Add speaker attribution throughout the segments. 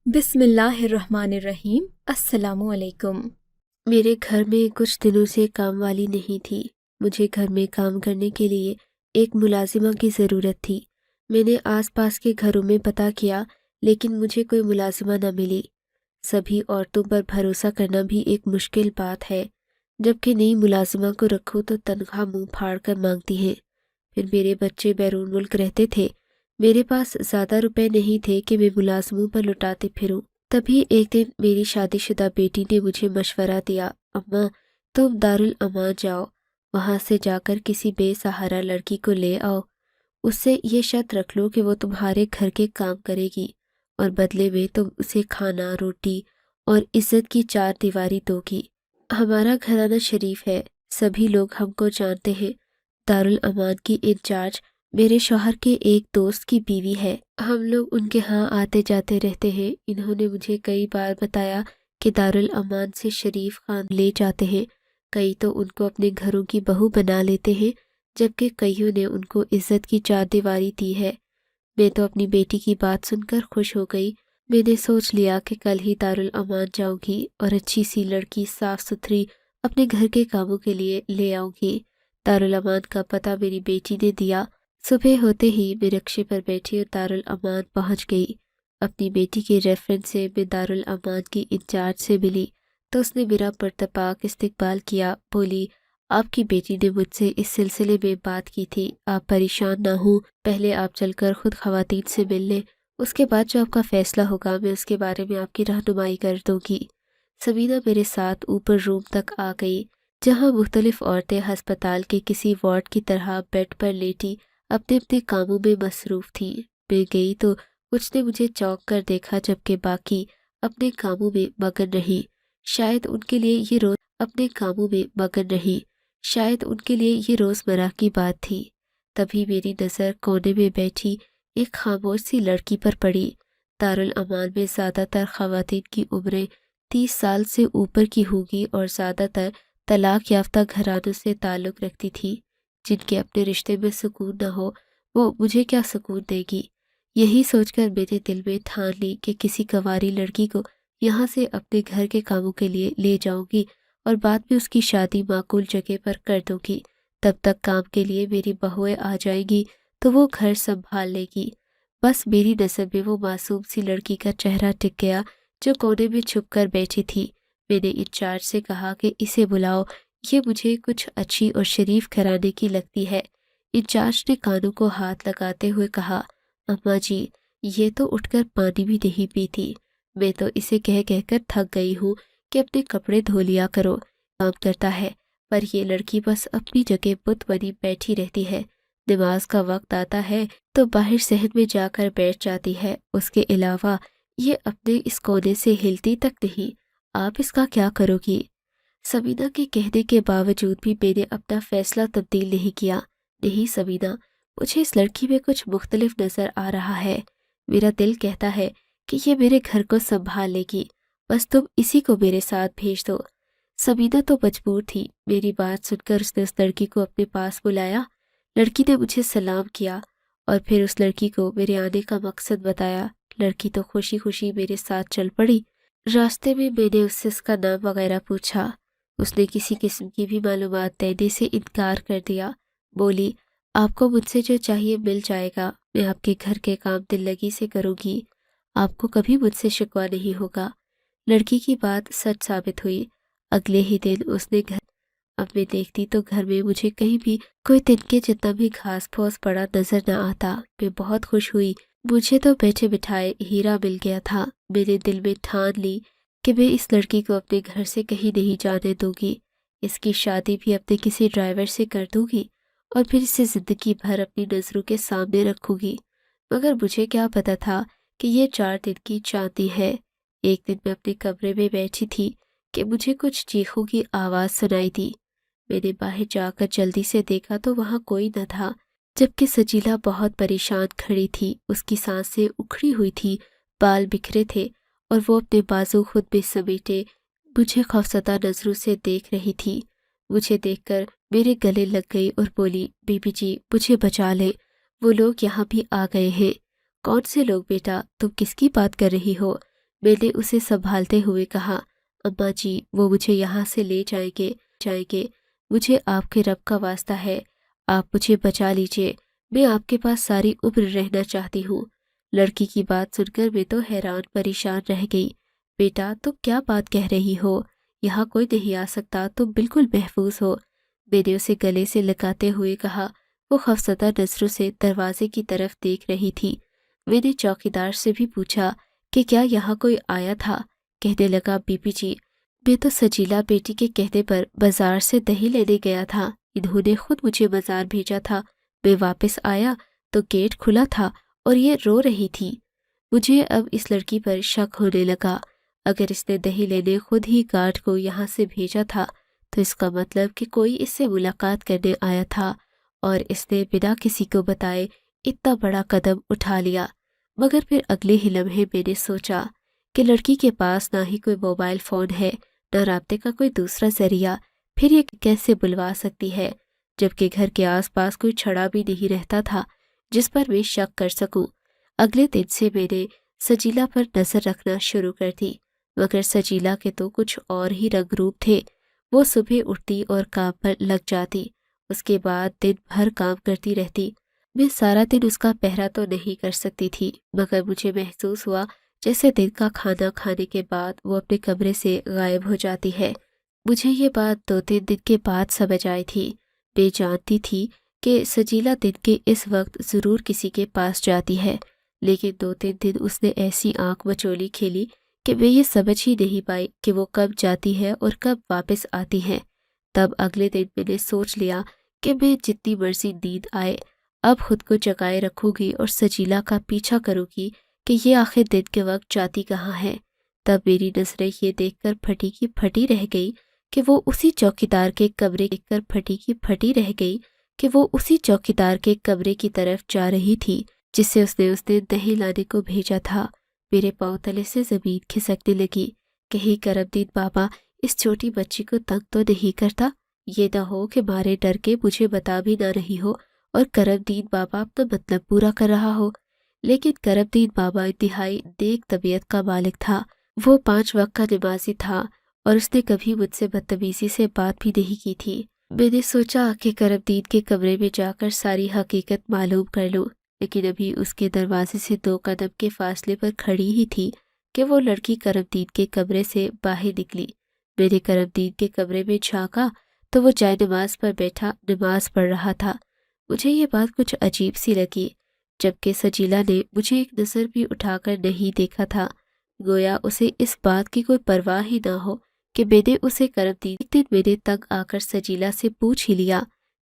Speaker 1: بسم اللہ الرحمن الرحیم۔ السلام علیکم۔
Speaker 2: میرے گھر میں کچھ دنوں سے کام والی نہیں تھی۔ مجھے گھر میں کام کرنے کے لیے ایک ملازمہ کی ضرورت تھی۔ میں نے آس پاس کے گھروں میں پتہ کیا لیکن مجھے کوئی ملازمہ نہ ملی۔ سبھی عورتوں پر بھروسہ کرنا بھی ایک مشکل بات ہے، جبکہ نئی ملازمہ کو رکھو تو تنخواہ منہ پھاڑ کر مانگتی ہیں۔ پھر میرے بچے بیرون ملک رہتے تھے، میرے پاس زیادہ روپے نہیں تھے کہ میں ملازموں پر لٹاتے پھروں۔ تبھی ایک دن میری شادی شدہ بیٹی نے مجھے مشورہ دیا، اماں تم دارالامان جاؤ، وہاں سے جا کر کسی بے سہارا لڑکی کو لے آؤ، اس سے یہ شرط رکھ لو کہ وہ تمہارے گھر کے کام کرے گی اور بدلے میں تم اسے کھانا، روٹی اور عزت کی چار دیواری دو گی۔ ہمارا گھرانہ شریف ہے، سبھی لوگ ہم کو جانتے ہیں۔ دارالامان کی انچارج میرے شوہر کے ایک دوست کی بیوی ہے، ہم لوگ ان کے ہاں آتے جاتے رہتے ہیں۔ انہوں نے مجھے کئی بار بتایا کہ دارالامان سے شریف خان لے جاتے ہیں، کئی تو ان کو اپنے گھروں کی بہو بنا لیتے ہیں، جبکہ کئیوں نے ان کو عزت کی چار دیواری دی ہے۔ میں تو اپنی بیٹی کی بات سن کر خوش ہو گئی۔ میں نے سوچ لیا کہ کل ہی دارالامان جاؤں گی اور اچھی سی لڑکی صاف ستھری اپنے گھر کے کاموں کے لیے لے آؤں گی۔ دارالامان کا پتہ میری بیٹی نے دیا۔ صبح ہوتے ہی میں رکشے پر بیٹھی اور دارالامان پہنچ گئی۔ اپنی بیٹی کے ریفرنس سے میں دارالامان کی انچارج سے ملی تو اس نے میرا پرتپاک استقبال کیا، بولی آپ کی بیٹی نے مجھ سے اس سلسلے میں بات کی تھی، آپ پریشان نہ ہوں، پہلے آپ چل کر خود خواتین سے مل لیں، اس کے بعد جو آپ کا فیصلہ ہوگا میں اس کے بارے میں آپ کی رہنمائی کر دوں گی۔ سمینہ میرے ساتھ اوپر روم تک آ گئی، جہاں مختلف عورتیں ہسپتال کے کسی وارڈ کی طرح بیڈ پر لیٹی اپنے اپنے کاموں میں مصروف تھیں۔ میں گئی تو کچھ نے مجھے چونک کر دیکھا، جبکہ باقی اپنے کاموں میں مگن رہی۔ شاید ان کے لیے یہ روزمرہ کی بات تھی۔ تبھی میری نظر کونے میں بیٹھی ایک خاموش سی لڑکی پر پڑی۔ دارالامان میں زیادہ تر خواتین کی عمریں 30 سال سے اوپر کی ہوں گی اور زیادہ تر طلاق یافتہ گھرانوں سے تعلق رکھتی تھی۔ جن کے اپنے رشتے میں سکون نہ ہو وہ مجھے کیا سکون دے گی؟ یہی سوچ کر میرے دل میں ٹھان لی کہ کسی کنواری لڑکی کو یہاں سے اپنے گھر کے کاموں کے لیے لے جاؤں گی اور بعد میں اس کی شادی معقول جگہ پر کر دوں گی۔ تب تک کام کے لیے میری بہویں آ جائیں گی تو وہ گھر سنبھال لے گی۔ بس میری نظر میں وہ معصوم سی لڑکی کا چہرہ ٹک گیا جو کونے میں چھپ کر بیٹھی تھی۔ میں نے انچارج سے کہا کہ اسے بلاؤ، یہ مجھے کچھ اچھی اور شریف گھرانے کی لگتی ہے۔ انچارج نے کانوں کو ہاتھ لگاتے ہوئے کہا، اماں جی یہ تو اٹھ کر پانی بھی نہیں پیتی، میں تو اسے کہہ کر تھک گئی ہوں کہ اپنے کپڑے دھو لیا کرو، کام کرتا ہے، پر یہ لڑکی بس اپنی جگہ بت بنی بیٹھی رہتی ہے۔ نماز کا وقت آتا ہے تو باہر صحن میں جا کر بیٹھ جاتی ہے، اس کے علاوہ یہ اپنے اس کونے سے ہلتی تک نہیں، آپ اس کا کیا کرو گی؟ سمینہ کے کہنے کے باوجود بھی میں نے اپنا فیصلہ تبدیل نہیں کیا۔ نہیں سمینہ، مجھے اس لڑکی میں کچھ مختلف نظر آ رہا ہے۔ میرا دل کہتا ہے کہ یہ میرے گھر کو سنبھال لے گی، بس تم اسی کو میرے ساتھ بھیج دو۔ سمینہ تو مجبور تھی۔ میری بات سن کر اس نے اس لڑکی کو اپنے پاس بلایا۔ لڑکی نے مجھے سلام کیا اور پھر اس لڑکی کو میرے آنے کا مقصد بتایا۔ لڑکی تو خوشی خوشی میرے ساتھ چل پڑی۔ راستے میں میں نے اس سے اس کا نام وغیرہ پوچھا، اس نے کسی قسم کی بھی معلومات دینے سے انکار کر دیا۔ بولی آپ کو مجھ سے جو چاہیے مل جائے گا، میں آپ کے گھر کے کام دل لگی سے کروں گی، آپ کو کبھی مجھ سے شکوہ نہیں ہوگا۔ لڑکی کی بات سچ ثابت ہوئی۔ اگلے ہی دن اس نے اب میں دیکھتی تو گھر میں مجھے کہیں بھی کوئی تنکے جتنا بھی گھاس پھوس پڑا نظر نہ آتا۔ میں بہت خوش ہوئی، مجھے تو بیٹھے بٹھائے ہیرا مل گیا تھا۔ میرے دل میں ٹھان لی کہ میں اس لڑکی کو اپنے گھر سے کہیں نہیں جانے دوں گی، اس کی شادی بھی اپنے کسی ڈرائیور سے کر دوں گی اور پھر اسے زندگی بھر اپنی نظروں کے سامنے رکھوں گی۔ مگر مجھے کیا پتا تھا کہ یہ 4 دن کی چاندی ہے۔ ایک دن میں اپنے کمرے میں بیٹھی تھی کہ مجھے کچھ چیخوں کی آواز سنائی دی۔ میں نے باہر جا کر جلدی سے دیکھا تو وہاں کوئی نہ تھا، جبکہ سجیلا بہت پریشان کھڑی تھی، اس کی سانسیں اکھڑی ہوئی تھی، بال بکھرے تھے اور وہ اپنے بازو خود میں سمیٹے مجھے خوفزدہ نظروں سے دیکھ رہی تھی۔ مجھے دیکھ کر میرے گلے لگ گئی اور بولی، بی بی جی مجھے بچا لیں، وہ لوگ یہاں بھی آ گئے ہیں۔ کون سے لوگ بیٹا؟ تم کس کی بات کر رہی ہو؟ میں نے اسے سنبھالتے ہوئے کہا، اماں جی وہ مجھے یہاں سے لے جائیں گے، مجھے آپ کے رب کا واسطہ ہے، آپ مجھے بچا لیجئے، میں آپ کے پاس ساری عمر رہنا چاہتی ہوں۔ لڑکی کی بات سن کر میں تو حیران پریشان رہ گئی۔ بیٹا تم کیا بات کہہ رہی ہو؟ یہاں کوئی نہیں آ سکتا، تم بالکل محفوظ ہو۔ میں نے اسے گلے سے لگاتے ہوئے کہا۔ وہ خوفزدہ نظروں سے دروازے کی طرف دیکھ رہی تھی۔ میں نے چوکیدار سے بھی پوچھا کہ کیا یہاں کوئی آیا تھا؟ کہنے لگا، بی بی جی میں تو سجیلا بیٹی کے کہنے پر بازار سے دہی لینے گیا تھا، انہوں نے خود مجھے بازار بھیجا تھا، میں واپس آیا تو گیٹ کھلا تھا اور یہ رو رہی تھی۔ مجھے اب اس لڑکی پر شک ہونے لگا، اگر اس نے دہی لینے خود ہی گارڈ کو یہاں سے بھیجا تھا تو اس کا مطلب کہ کوئی اس سے ملاقات کرنے آیا تھا اور اس نے بنا کسی کو بتائے اتنا بڑا قدم اٹھا لیا۔ مگر پھر اگلے ہی لمحے میں نے سوچا کہ لڑکی کے پاس نہ ہی کوئی موبائل فون ہے، نہ رابطے کا کوئی دوسرا ذریعہ، پھر یہ کیسے بلوا سکتی ہے، جبکہ گھر کے آس پاس کوئی چھڑا بھی نہیں رہتا تھا جس پر میں شک کر سکوں۔ اگلے دن سے میں نے سجیلا پر نظر رکھنا شروع کر دی، مگر سجیلا کے تو کچھ اور ہی رنگ روپ تھے۔ وہ صبح اٹھتی اور کام پر لگ جاتی، اس کے بعد دن بھر کام کرتی رہتی۔ میں سارا دن اس کا پہرا تو نہیں کر سکتی تھی، مگر مجھے محسوس ہوا جیسے دن کا کھانا کھانے کے بعد وہ اپنے کمرے سے غائب ہو جاتی ہے۔ مجھے یہ بات 2-3 دن کے بعد سمجھ آئی تھی۔ میں جانتی تھی کہ سجیلا دن کے اس وقت ضرور کسی کے پاس جاتی ہے، لیکن 2-3 دن اس نے ایسی آنکھ مچولی کھیلی کہ میں یہ سمجھ ہی نہیں پائی کہ وہ کب جاتی ہے اور کب واپس آتی ہے۔ تب اگلے دن میں نے سوچ لیا کہ میں جتنی مرضی نیند آئے اب خود کو جگائے رکھوں گی اور سجیلا کا پیچھا کروں گی کہ یہ آخر دن کے وقت جاتی کہاں ہے۔ تب میری نظریں یہ دیکھ کر پھٹی کی پھٹی رہ گئی کہ وہ اسی چوکیدار کے کمرے کی طرف جا رہی تھی جس سے اس نے دہی لانے کو بھیجا تھا۔ میرے پاؤں تلے سے زمین کھسکنے لگی۔ کہیں کرمدین بابا اس چھوٹی بچی کو تنگ تو نہیں کرتا؟ یہ نہ ہو کہ مارے ڈر کے مجھے بتا بھی نہ رہی ہو اور کرمدین بابا اپنا مطلب پورا کر رہا ہو۔ لیکن کرمدین بابا انتہائی نیک طبیعت کا مالک تھا۔ وہ 5 وقت کا نمازی تھا اور اس نے کبھی مجھ سے بدتمیزی سے بات بھی نہیں کی تھی۔ میں نے سوچا کہ کرمدین کے کمرے میں جا کر ساری حقیقت معلوم کر لوں، لیکن ابھی اس کے دروازے سے 2 قدم کے فاصلے پر کھڑی ہی تھی کہ وہ لڑکی کرمدین کے کمرے سے باہر نکلی۔ میں نے کرمدین کے کمرے میں جھانکا تو وہ جائے نماز پر بیٹھا نماز پڑھ رہا تھا۔ مجھے یہ بات کچھ عجیب سی لگی، جبکہ سجیلا نے مجھے ایک نظر بھی اٹھا کر نہیں دیکھا تھا، گویا اسے اس بات کی کوئی پرواہ ہی نہ ہو کہ میں نے اسے کرمدین۔ ایک دن میں نے تنگ آ کر سجیلا سے پوچھ ہی لیا،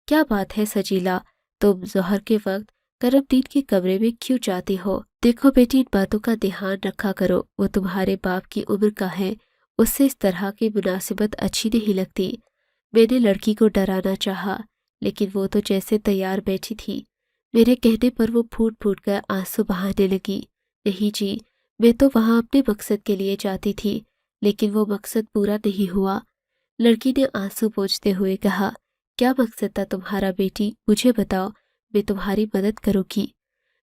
Speaker 2: کیا بات ہے سجیلا، تم ظہر کے وقت کرمدین کے کمرے میں کیوں جاتی ہو؟ دیکھو بیٹی ان باتوں کا دھیان رکھا کرو، وہ تمہارے باپ کی عمر کا ہے، اس سے اس طرح کی مناسبت اچھی نہیں لگتی۔ میں نے لڑکی کو ڈرانا چاہا لیکن وہ تو جیسے تیار بیٹھی تھی۔ میرے کہنے پر وہ پھوٹ پھوٹ کر آنسو بہانے لگی۔ نہیں جی میں تو وہاں اپنے مقصد کے لیے جاتی تھی، لیکن وہ مقصد پورا نہیں ہوا۔ لڑکی نے آنسو پوچھتے ہوئے کہا، کیا مقصد تھا تمہارا بیٹی، مجھے بتاؤ، میں تمہاری مدد کروں گی۔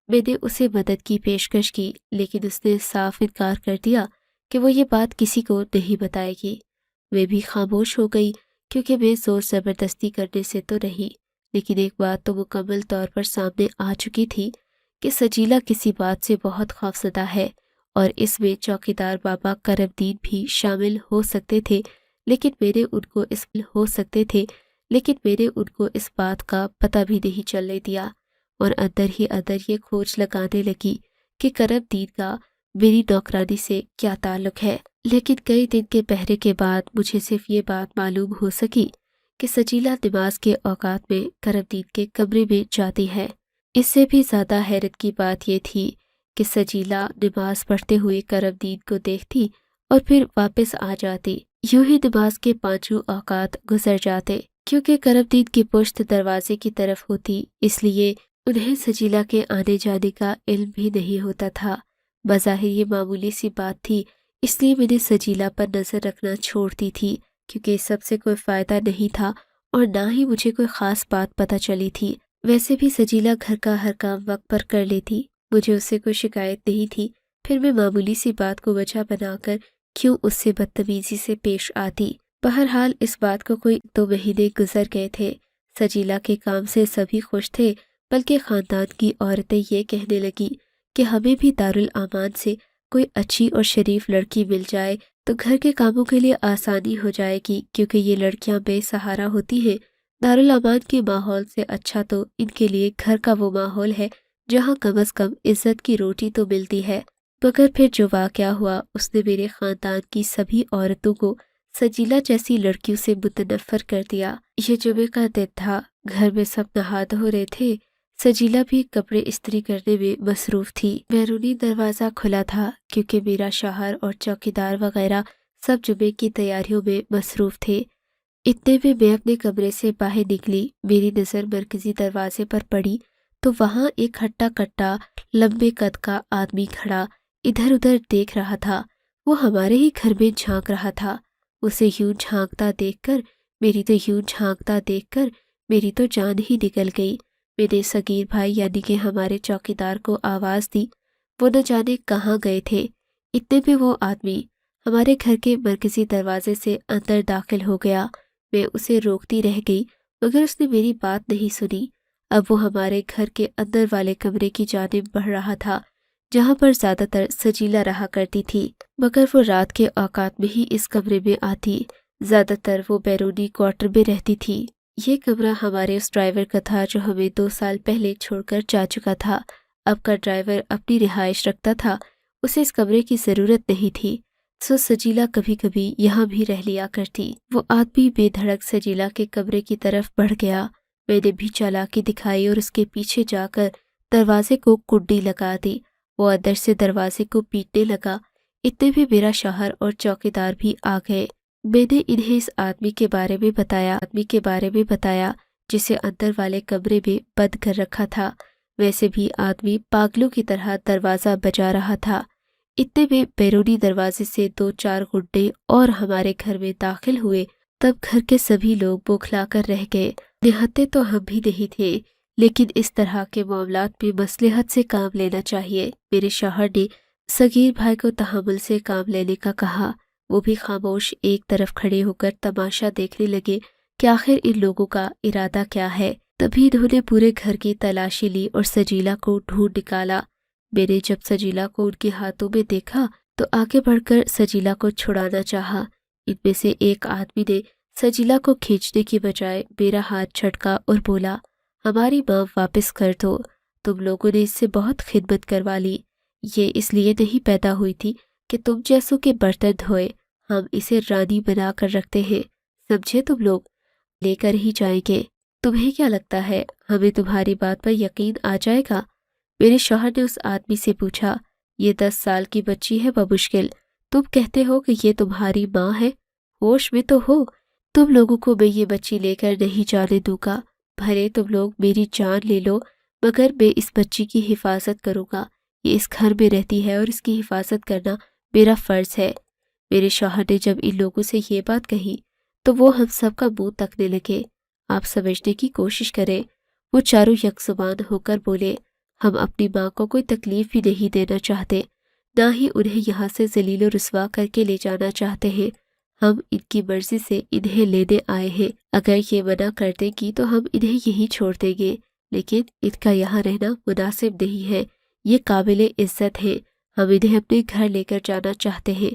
Speaker 2: میں نے اسے مدد کی پیشکش کی لیکن اس نے صاف انکار کر دیا کہ وہ یہ بات کسی کو نہیں بتائے گی۔ میں بھی خاموش ہو گئی کیونکہ میں زور زبردستی کرنے سے تو نہیں، لیکن ایک بات تو مکمل طور پر سامنے آ چکی تھی کہ سجیلا کسی بات سے بہت خوفزدہ ہے اور اس میں چوکیدار بابا کرمدین بھی شامل ہو سکتے تھے، لیکن میں نے ان کو اس بات کا پتہ بھی نہیں چلنے دیا اور اندر ہی اندر یہ کھوج لگانے لگی کہ کرمدین کا میری نوکرانی سے کیا تعلق ہے۔ لیکن کئی دن کے پہرے کے بعد مجھے صرف یہ بات معلوم ہو سکی کہ سجیلا نماز کے اوقات میں کرمدین کے کمرے میں جاتی ہے۔ اس سے بھی زیادہ حیرت کی بات یہ تھی کہ سجیلا نماز پڑھتے ہوئے کرمدین کو دیکھتی اور پھر واپس آ جاتی۔ یوں ہی نماز کے 5 اوقات گزر جاتے۔ کیونکہ کرمدین کی پشت دروازے کی طرف ہوتی اس لیے انہیں سجیلا کے آنے جانے کا علم بھی نہیں ہوتا تھا۔ بظاہر یہ معمولی سی بات تھی، اس لیے میں نے سجیلا پر نظر رکھنا چھوڑ دی تھی کیونکہ اس سب سے کوئی فائدہ نہیں تھا اور نہ ہی مجھے کوئی خاص بات پتہ چلی تھی۔ ویسے بھی سجیلا گھر کا ہر کام وقت پر کر لیتی، مجھے اس سے کوئی شکایت نہیں تھی۔ پھر میں معمولی سی بات کو وجہ بنا کر کیوں اس سے بدتمیزی سے پیش آتی۔ بہرحال اس بات کو کوئی 2 مہینے گزر گئے تھے۔ سجیلا کے کام سے سبھی خوش تھے، بلکہ خاندان کی عورتیں یہ کہنے لگی کہ ہمیں بھی دارالامان سے کوئی اچھی اور شریف لڑکی مل جائے تو گھر کے کاموں کے لیے آسانی ہو جائے گی، کیونکہ یہ لڑکیاں بے سہارا ہوتی ہیں۔ دارالامان کے ماحول سے اچھا تو ان کے لیے گھر کا وہ ماحول ہے جہاں کم از کم عزت کی روٹی تو ملتی ہے۔ مگر پھر جو واقعہ ہوا اس نے میرے خاندان کی سبھی عورتوں کو سجیلا جیسی لڑکیوں سے متنفر کر دیا۔ یہ جمعے کا دن تھا، گھر میں سب نہا دھو رہے تھے، سجیلا بھی کپڑے استری کرنے میں مصروف تھی۔ بیرونی دروازہ کھلا تھا کیونکہ میرا شوہر اور چوکیدار وغیرہ سب جمعے کی تیاریوں میں مصروف تھے۔ اتنے میں میں اپنے کمرے سے باہر نکلی، میری نظر مرکزی دروازے پر پڑی تو وہاں ایک ہٹا کٹا لمبے قد کا آدمی کھڑا ادھر ادھر دیکھ رہا تھا۔ وہ ہمارے ہی گھر میں جھانک رہا تھا۔ اسے یوں جھانکتا دیکھ کر میری تو جان ہی نکل گئی۔ میں نے صغیر بھائی یعنی کہ ہمارے چوکیدار کو آواز دی، وہ نہ جانے کہاں گئے تھے۔ اتنے میں وہ آدمی ہمارے گھر کے مرکزی دروازے سے اندر داخل ہو گیا۔ میں اسے روکتی رہ گئی مگر اس نے میری بات نہیں سنی۔ اب وہ ہمارے گھر کے اندر والے کمرے کی جانب بڑھ رہا تھا جہاں پر زیادہ تر سجیلا رہا کرتی تھی، مگر وہ رات کے اوقات میں ہی اس کمرے میں آتی، زیادہ تر وہ بیرونی کوارٹر میں رہتی تھی۔ یہ کمرہ ہمارے اس ڈرائیور کا تھا جو ہمیں 2 سال پہلے چھوڑ کر جا چکا تھا۔ اب کا ڈرائیور اپنی رہائش رکھتا تھا، اسے اس کمرے کی ضرورت نہیں تھی، سو سجیلا کبھی کبھی یہاں بھی رہ لیا کرتی۔ وہ آدمی بے دھڑک سجیلا کے کمرے کی طرف بڑھ گیا۔ میں نے بھی چالاکی دکھائی اور اس کے پیچھے جا کر دروازے کو کنڈی لگا دی۔ وہ اندر سے دروازے کو پیٹنے لگا۔ اتنے میں میرا شوہر اور چوکیدار بھی آ گئے۔ میں نے انہیں اس آدمی کے بارے میں بتایا جسے اندر والے کمرے میں بند کر رکھا تھا۔ ویسے بھی آدمی پاگلوں کی طرح دروازہ بجا رہا تھا۔ اتنے میں بیرونی دروازے سے 2-4 غنڈے اور ہمارے گھر میں داخل ہوئے۔ تب گھر کے سبھی لوگ بوکھلا کر رہ گئے۔ نہتے تو ہم بھی نہیں تھے، لیکن اس طرح کے معاملات میں مصلحت سے کام لینا چاہیے۔ میرے شوہر نے صغیر بھائی کو تحمل سے کام لینے کا کہا۔ وہ بھی خاموش ایک طرف کھڑے ہو کر تماشا دیکھنے لگے کہ آخر ان لوگوں کا ارادہ کیا ہے۔ تبھی انہوں نے پورے گھر کی تلاشی لی اور سجیلا کو ڈھونڈ نکالا۔ میں نے جب سجیلا کو ان کے ہاتھوں میں دیکھا تو آگے بڑھ کر سجیلا کو چھڑانا چاہا۔ ان میں سے ایک آدمی نے سجیلا کو کھینچنے کی بجائے میرا ہاتھ جھٹکا اور بولا، ہماری ماں واپس کر دو، تم لوگوں نے اس سے بہت خدمت کروا لی۔ یہ اس لیے نہیں پیدا ہوئی تھی کہ تم جیسوں کے برتن دھوئے، ہم اسے رانی بنا کر رکھتے ہیں، سمجھے؟ تم لوگ لے کر ہی جائیں گے۔ تمہیں کیا لگتا ہے ہمیں تمہاری بات پر یقین آ جائے گا؟ میرے شوہر نے اس آدمی سے پوچھا، یہ 10 سال کی بچی ہے بمشکل، تم کہتے ہو کہ یہ تمہاری ماں ہے؟ ہوش میں تو ہو؟ تم لوگوں کو میں یہ بچی لے کر نہیں جانے دوں گا، بھلے تم لوگ میری جان لے لو، مگر میں اس بچی کی حفاظت کروں گا۔ یہ اس گھر میں رہتی ہے اور اس کی حفاظت کرنا میرا فرض ہے۔ میرے شوہر نے جب ان لوگوں سے یہ بات کہی تو وہ ہم سب کا منہ تکنے لگے۔ آپ سمجھنے کی کوشش کریں، وہ چاروں یک زبان ہو کر بولے، ہم اپنی ماں کو کوئی تکلیف بھی نہیں دینا چاہتے، نہ ہی انہیں یہاں سے ذلیل و رسوا کر کے لے جانا چاہتے ہیں۔ ہم ان کی مرضی سے انہیں لینے آئے ہیں۔ اگر یہ منع کر دیں گی تو ہم انہیں یہیں چھوڑ دیں گے، لیکن ان کا یہاں رہنا مناسب نہیں ہے۔ یہ قابل عزت ہے، ہم انہیں اپنے گھر لے کر جانا چاہتے ہیں۔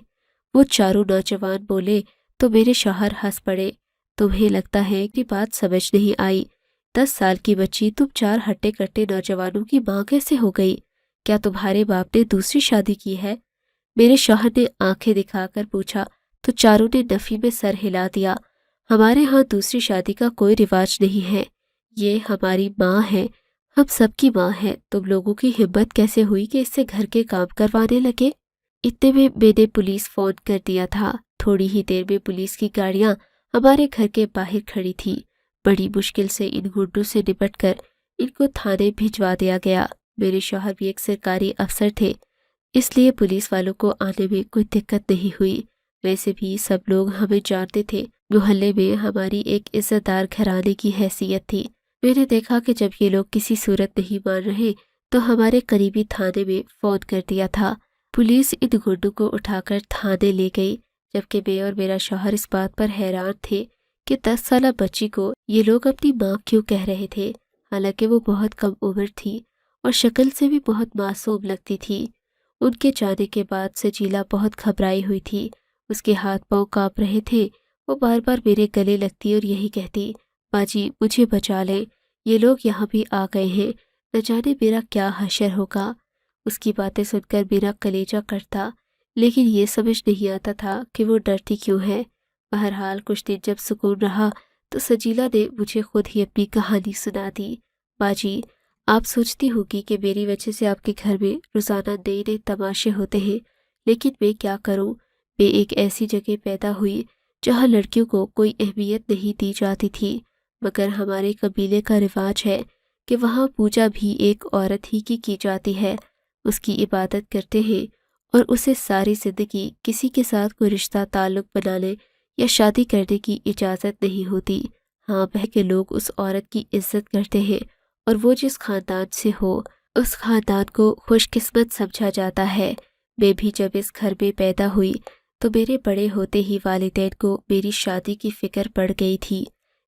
Speaker 2: وہ چاروں نوجوان بولے تو میرے شوہر ہنس پڑے۔ تمہیں لگتا ہے کہ بات سمجھ نہیں آئی؟ 10 سال کی بچی تم 4 ہٹے کٹے نوجوانوں کی ماں کیسے ہو گئی؟ کیا تمہارے باپ نے دوسری شادی کی ہے؟ میرے شوہر نے آنکھیں دکھا کر پوچھا تو چاروں نے نفی میں سر ہلا دیا۔ ہمارے ہاں دوسری شادی کا کوئی رواج نہیں ہے، یہ ہماری ماں ہے، ہم سب کی ماں ہے۔ تم لوگوں کی ہمت کیسے ہوئی کہ اس سے گھر کے کام کروانے لگے؟ اتنے میں نے پولیس فون کر دیا تھا۔ تھوڑی ہی دیر میں پولیس کی گاڑیاں ہمارے گھر کے باہر کھڑی تھی۔ بڑی مشکل سے ان گنڈوں سے نپٹ کر ان کو تھانے بھجوا دیا گیا۔ میرے شوہر بھی ایک سرکاری افسر تھے، اس لیے پولیس والوں کو آنے میں کوئی دقت نہیں ہوئی۔ ویسے بھی سب لوگ ہمیں جانتے تھے، محلے میں ہماری ایک عزت دار گھرانے کی حیثیت تھی۔ میں نے دیکھا کہ جب یہ لوگ کسی صورت نہیں مان رہے تو ہمارے قریبی تھانے میں فون کر دیا تھا۔ پولیس ان گنڈوں کو اٹھا کر تھانے لے گئی، جبکہ میں اور میرا شوہر اس بات پر حیران تھے کہ 10 سالہ بچی کو یہ لوگ اپنی ماں کیوں کہہ رہے تھے، حالانکہ وہ بہت کم عمر تھی اور شکل سے بھی بہت معصوم لگتی تھی۔ ان کے جانے کے بعد سجیلا بہت گھبرائی ہوئی تھی، اس کے ہاتھ پاؤں کانپ رہے تھے۔ وہ بار بار میرے گلے لگتی اور یہی کہتی، ماں جی مجھے بچا لیں، یہ لوگ یہاں بھی آ گئے ہیں، نہ جانے میرا کیا حشر ہوگا۔ اس کی باتیں سن کر میرا کلیجہ کٹتا، لیکن یہ سمجھ نہیں آتا تھا کہ وہ ڈرتی کیوں ہے۔ بہرحال کچھ دن جب سکون رہا تو سجیلا نے مجھے خود ہی اپنی کہانی سنا دی۔ ماں جی آپ سوچتی ہوگی کہ میری وجہ سے آپ کے گھر میں روزانہ نئے نئے تماشے ہوتے ہیں، لیکن میں کیا کروں، میں ایک ایسی جگہ پیدا ہوئی جہاں لڑکیوں کو کوئی اہمیت نہیں دی جاتی تھی، مگر ہمارے قبیلے کا رواج ہے کہ وہاں پوجا بھی ایک عورت ہی کی جاتی ہے، اس کی عبادت کرتے ہیں اور اسے ساری زندگی کسی کے ساتھ کوئی رشتہ تعلق بنانے یا شادی کرنے کی اجازت نہیں ہوتی۔ ہاں بہ کے لوگ اس عورت کی عزت کرتے ہیں اور وہ جس خاندان سے ہو اس خاندان کو خوش قسمت سمجھا جاتا ہے۔ میں بھی جب اس گھر میں پیدا ہوئی تو میرے بڑے ہوتے ہی والدین کو میری شادی کی فکر پڑ گئی تھی،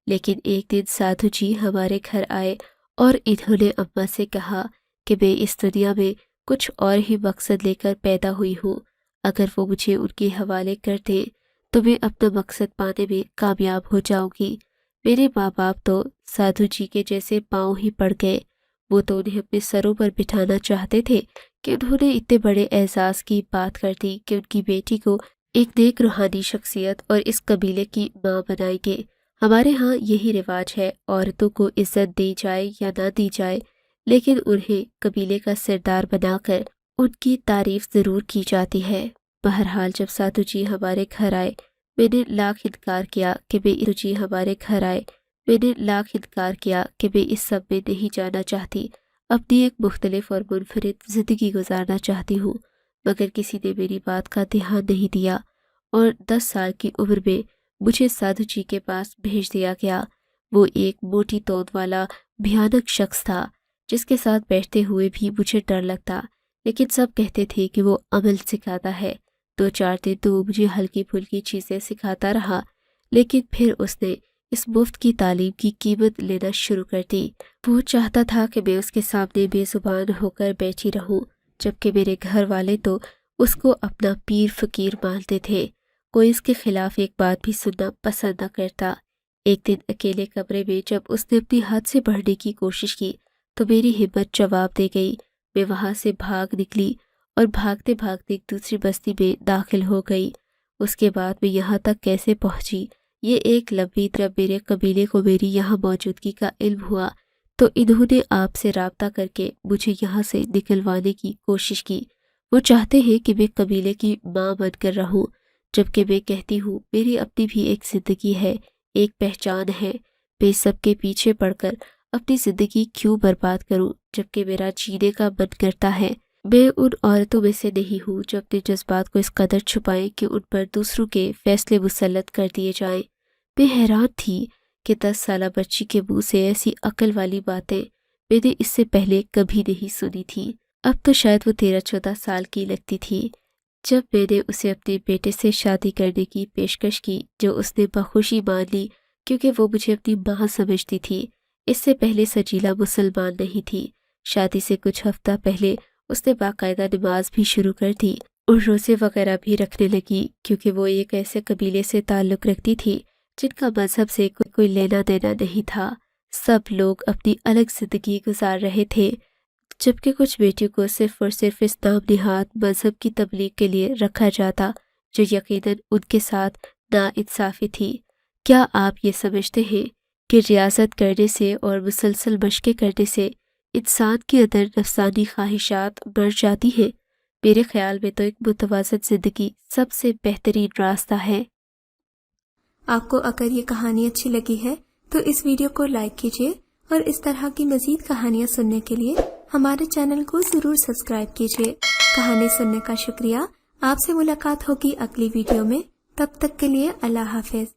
Speaker 2: لیکن ایک دن سادھو جی ہمارے گھر آئے اور انہوں نے اماں سے کہا کہ میں اس دنیا میں کچھ اور ہی مقصد لے کر پیدا ہوئی ہوں، اگر وہ مجھے ان کے حوالے کر دیں تو میں اپنا مقصد پانے میں کامیاب ہو جاؤں گی۔ میرے ماں باپ تو سادھو جی کے جیسے پاؤں ہی پڑ گئے، وہ تو انہیں اپنے سروں پر بٹھانا چاہتے تھے کہ انہوں نے اتنے بڑے اعزاز کی بات کر دی کہ ان کی بیٹی کو ایک نیک روحانی شخصیت اور اس قبیلے کی ماں بنائیں گے۔ ہمارے ہاں یہی رواج ہے، عورتوں کو عزت دی جائے یا نہ دی جائے، لیکن انہیں قبیلے کا سردار بنا کر ان کی تعریف ضرور کی جاتی ہے۔ بہرحال جب سادھو جی ہمارے گھر آئے میں نے لاکھ انکار کیا کہ میں اس سب میں نہیں جانا چاہتی، اپنی ایک مختلف اور منفرد زندگی گزارنا چاہتی ہوں، مگر کسی نے میری بات کا دھیان نہیں دیا اور 10 سال کی عمر میں مجھے سادھو جی کے پاس بھیج دیا گیا۔ وہ ایک موٹی توند والا بھیانک شخص تھا جس کے ساتھ بیٹھتے ہوئے بھی مجھے ڈر لگتا، لیکن سب کہتے تھے کہ وہ عمل سکھاتا ہے۔ 2-4 دن تو وہ مجھے ہلکی پھلکی چیزیں سکھاتا رہا، لیکن پھر اس نے اس مفت کی تعلیم کی قیمت لینا شروع کر دی۔ وہ چاہتا تھا کہ میں اس کے سامنے بے زبان ہو کر بیٹھی رہوں، جبکہ میرے گھر والے تو اس کو اپنا پیر فقیر مانتے تھے، کوئی اس کے خلاف ایک بات بھی سننا پسند نہ کرتا۔ ایک دن اکیلے کمرے میں جب اس نے اپنی حد سے بڑھنے کی کوشش کی تو میری ہمت جواب دے گئی، میں وہاں سے بھاگ نکلی اور بھاگتے بھاگتے ایک دوسری بستی میں داخل ہو گئی۔ اس کے بعد میں یہاں تک کیسے پہنچی یہ ایک لمبی جب میرے قبیلے کو میری یہاں موجودگی کا علم ہوا تو انہوں نے آپ سے رابطہ کر کے مجھے یہاں سے نکلوانے کی کوشش کی۔ وہ چاہتے ہیں کہ میں قبیلے کی ماں بن کر رہوں، جبکہ میں کہتی ہوں میری اپنی بھی ایک زندگی ہے، ایک پہچان ہے، میں سب کے پیچھے پڑ کر اپنی زندگی کیوں برباد کروں جبکہ میرا جینے کا من کرتا ہے۔ میں ان عورتوں میں سے نہیں ہوں جو اپنے جذبات کو اس قدر چھپائیں کہ ان پر دوسروں کے فیصلے مسلط کر دیے جائیں۔ میں حیران تھی کہ 10 سالہ بچی کے منہ سے ایسی عقل والی باتیں میں نے اس سے پہلے کبھی نہیں سنی تھی۔ اب تو شاید وہ 13-14 سال کی لگتی تھی جب میں نے اسے اپنے بیٹے سے شادی کرنے کی پیشکش کی، جو اس نے بخوشی مان لی کیونکہ وہ مجھے اپنی ماں سمجھتی تھی۔ اس سے پہلے سجیلا مسلمان نہیں تھی۔ شادی سے کچھ ہفتہ پہلے اس نے باقاعدہ نماز بھی شروع کر دی اور روزے وغیرہ بھی رکھنے لگی، کیونکہ وہ ایک ایسے قبیلے سے تعلق رکھتی تھی جن کا مذہب سے کوئی لینا دینا نہیں تھا۔ سب لوگ اپنی الگ زندگی گزار رہے تھے، جبکہ کچھ بیٹیوں کو صرف اور صرف اس نام نہاد مذہب کی تبلیغ کے لیے رکھا جاتا، جو یقیناً ان کے ساتھ ناانصافی تھی۔ کیا آپ یہ سمجھتے ہیں کہ ریاضت کرنے سے اور مسلسل مشقیں کرنے سے انسان کے اندر نفسانی خواہشات مر جاتی ہیں؟ میرے خیال میں تو ایک متوازن زندگی سب سے بہترین راستہ ہے۔
Speaker 1: آپ کو اگر یہ کہانی اچھی لگی ہے تو اس ویڈیو کو لائک کیجیے اور اس طرح کی مزید کہانیاں سننے کے لیے ہمارے چینل کو ضرور سبسکرائب کیجیے۔ کہانی سننے کا شکریہ۔ آپ سے ملاقات ہوگی اگلی ویڈیو میں، تب تک کے لیے اللہ حافظ۔